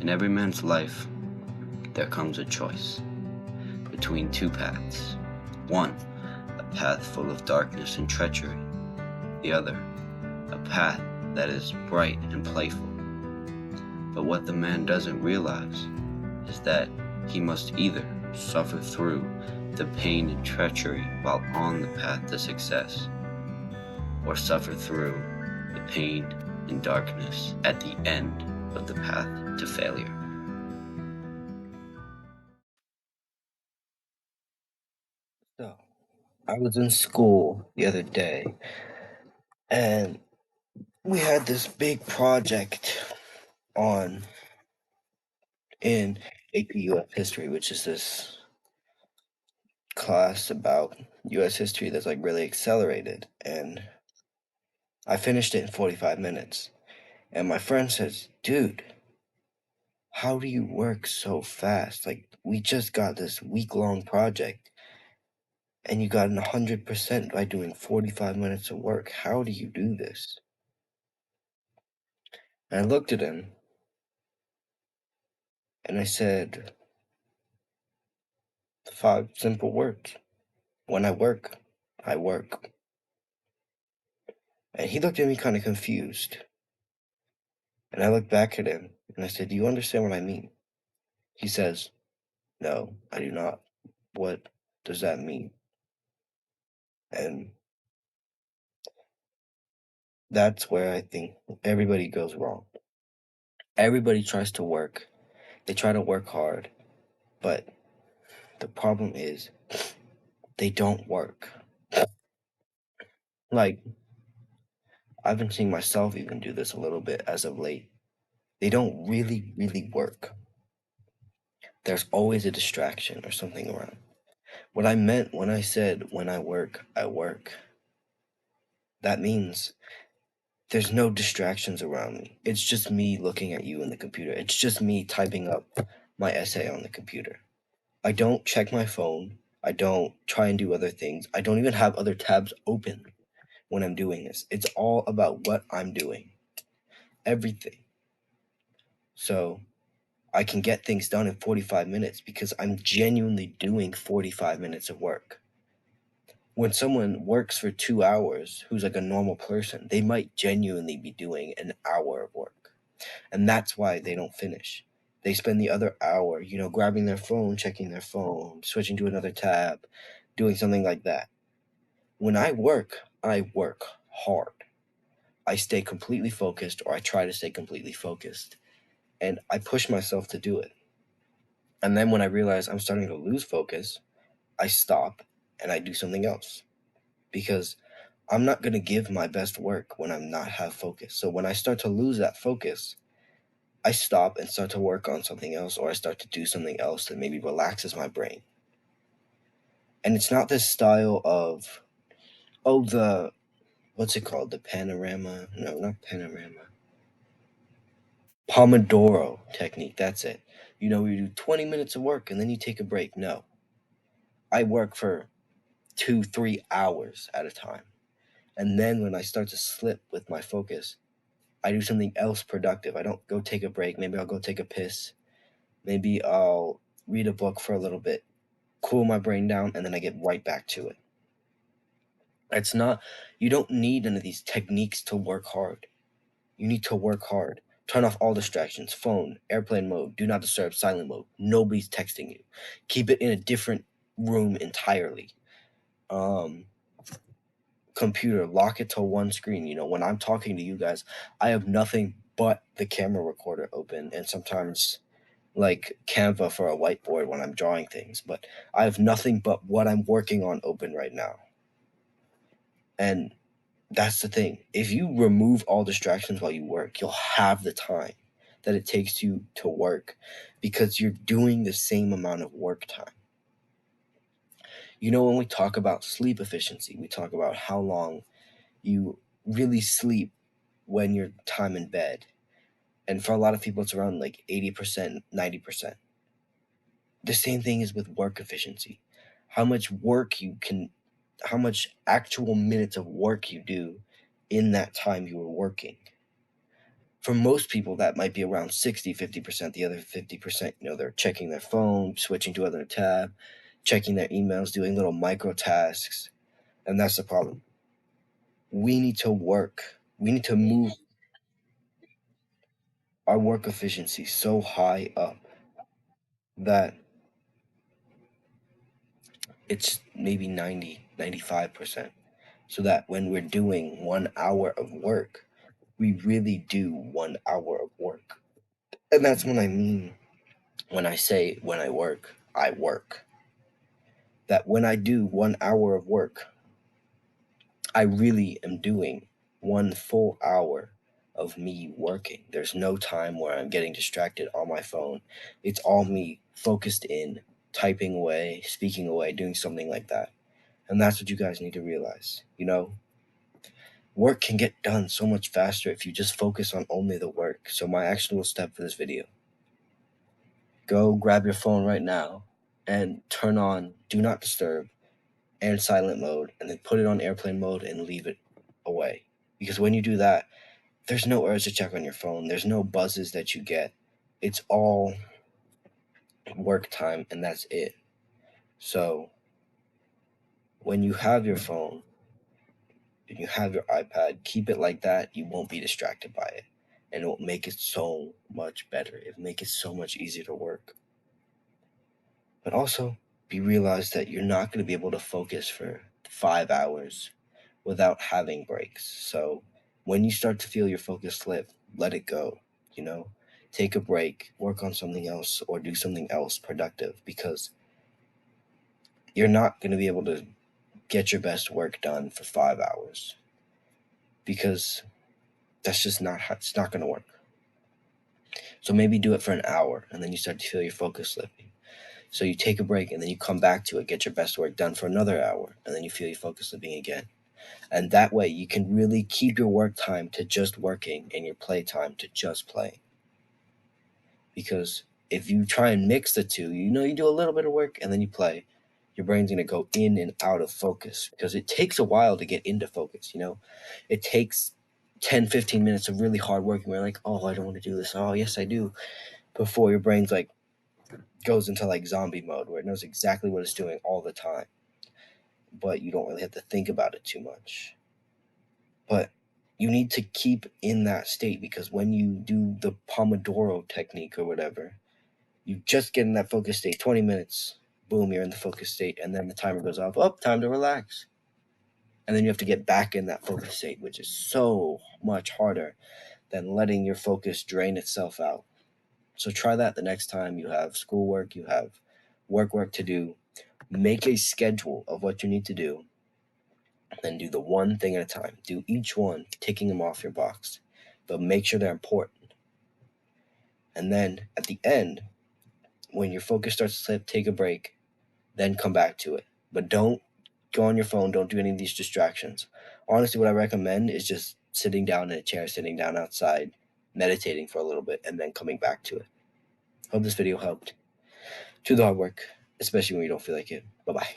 In every man's life, there comes a choice between two paths. One, a path full of darkness and treachery. The other, a path that is bright and playful. But what the man doesn't realize is that he must either suffer through the pain and treachery while on the path to success, or suffer through the pain and darkness at the end of the path to failure. So, I was in school the other day and we had this big project on in AP US history, which is this class about US history that's like really accelerated. And I finished it in 45 minutes. And my friend says, "Dude, how do you work so fast? Like, we just got this week-long project and you got an 100% by doing 45 minutes of work. How do you do this?" And I looked at him and I said, 5 simple words. When I work, I work. And he looked at me kind of confused. And I looked back at him and I said, "Do you understand what I mean?" He says, "No, I do not. What does that mean?" And that's where I think everybody goes wrong. Everybody tries to work, they try to work hard, but the problem is they don't work. Like, I've been seeing myself even do this a little bit as of late. They don't really work. There's always a distraction or something around. What I meant when I said, "When I work," that means there's no distractions around me. It's just me looking at you in the computer. It's just me typing up my essay on the computer. I don't check my phone. I don't try and do other things. I don't even have other tabs open when I'm doing this. It's all about what I'm doing. Everything. So I can get things done in 45 minutes because I'm genuinely doing 45 minutes of work. When someone works for 2 hours, who's like a normal person, they might genuinely be doing an hour of work. And that's why they don't finish. They spend the other hour, grabbing their phone, checking their phone, switching to another tab, doing something like that. When I work hard. I stay completely focused, or I try to stay completely focused, and I push myself to do it. And then when I realize I'm starting to lose focus, I stop and I do something else because I'm not going to give my best work when I'm not have focus. So when I start to lose that focus, I stop and start to work on something else, or I start to do something else that maybe relaxes my brain. And it's not this style of, oh, what's it called? The panorama? No, not panorama. Pomodoro technique. That's it. You do 20 minutes of work and then you take a break. No, I work for 2, 3 hours at a time. And then when I start to slip with my focus, I do something else productive. I don't go take a break. Maybe I'll go take a piss. Maybe I'll read a book for a little bit, cool my brain down, and then I get right back to it. It's not, you don't need none of these techniques to work hard. You need to work hard. Turn off all distractions: phone, airplane mode, do not disturb, silent mode. Nobody's texting you. Keep it in a different room entirely. Um, Computer, lock it to one screen. When I'm talking to you guys, I have nothing but the camera recorder open, and sometimes like Canva for a whiteboard when I'm drawing things, but I have nothing but what I'm working on open right now. And that's the thing. If you remove all distractions while you work, you'll have the time that it takes you to work because you're doing the same amount of work time. When we talk about sleep efficiency, we talk about how long you really sleep when you're time in bed. And for a lot of people, it's around like 80%, 90%. The same thing is with work efficiency. How much work you can, how much actual minutes of work you do in that time you were working. for most people, that might be around 60-50%. The other 50%, they're checking their phone, switching to another tab, checking their emails, doing little micro tasks. And that's the problem. We need to work. We need to move our work efficiency so high up that it's maybe 90-95%. So that when we're doing 1 hour of work, we really do 1 hour of work. And that's what I mean when I say when I work, I work. That when I do 1 hour of work, I really am doing 1 full hour of me working. There's no time where I'm getting distracted on my phone. It's all me focused in, typing away, speaking away, doing something like that. And that's what you guys need to realize. Work can get done so much faster if you just focus on only the work. So my actual step for this video: go grab your phone right now and turn on do not disturb and silent mode, and then put it on airplane mode and leave it away. Because when you do that, there's no urge to check on your phone. There's no buzzes that you get. It's all work time, and that's it. So when you have your phone and you have your iPad, keep it like that. You won't be distracted by it. And it will make it so much better. It'll make it so much easier to work. But also, be realized that you're not going to be able to focus for 5 hours without having breaks. So when you start to feel your focus slip, let it go. Take a break, work on something else, or do something else productive, because you're not going to be able to get your best work done for 5 hours, because that's just it's not going to work. So maybe do it for an hour, and then you start to feel your focus slipping. So you take a break, and then you come back to it, get your best work done for another hour, and then you feel your focus slipping again. And that way you can really keep your work time to just working and your play time to just play. Because if you try and mix the two, you do a little bit of work and then you play, your brain's going to go in and out of focus, because it takes a while to get into focus. It takes 10-15 minutes of really hard work, and we're like, oh, I don't want to do this. Oh, yes, I do. Before your brain's like goes into like zombie mode, where it knows exactly what it's doing all the time, but you don't really have to think about it too much. But you need to keep in that state, because when you do the Pomodoro technique or whatever, you just get in that focus state, 20 minutes, boom, you're in the focus state, and then the timer goes off, time to relax. And then you have to get back in that focus state, which is so much harder than letting your focus drain itself out. So try that the next time you have schoolwork, you have work to do. Make a schedule of what you need to do, then do the one thing at a time. Do each one, ticking them off your box, but make sure they're important. And then at the end, when your focus starts to slip, take a break, then come back to it. But don't go on your phone. Don't do any of these distractions. Honestly, what I recommend is just sitting down in a chair, sitting down outside, meditating for a little bit, and then coming back to it. Hope this video helped. Do the hard work, especially when you don't feel like it. Bye-bye.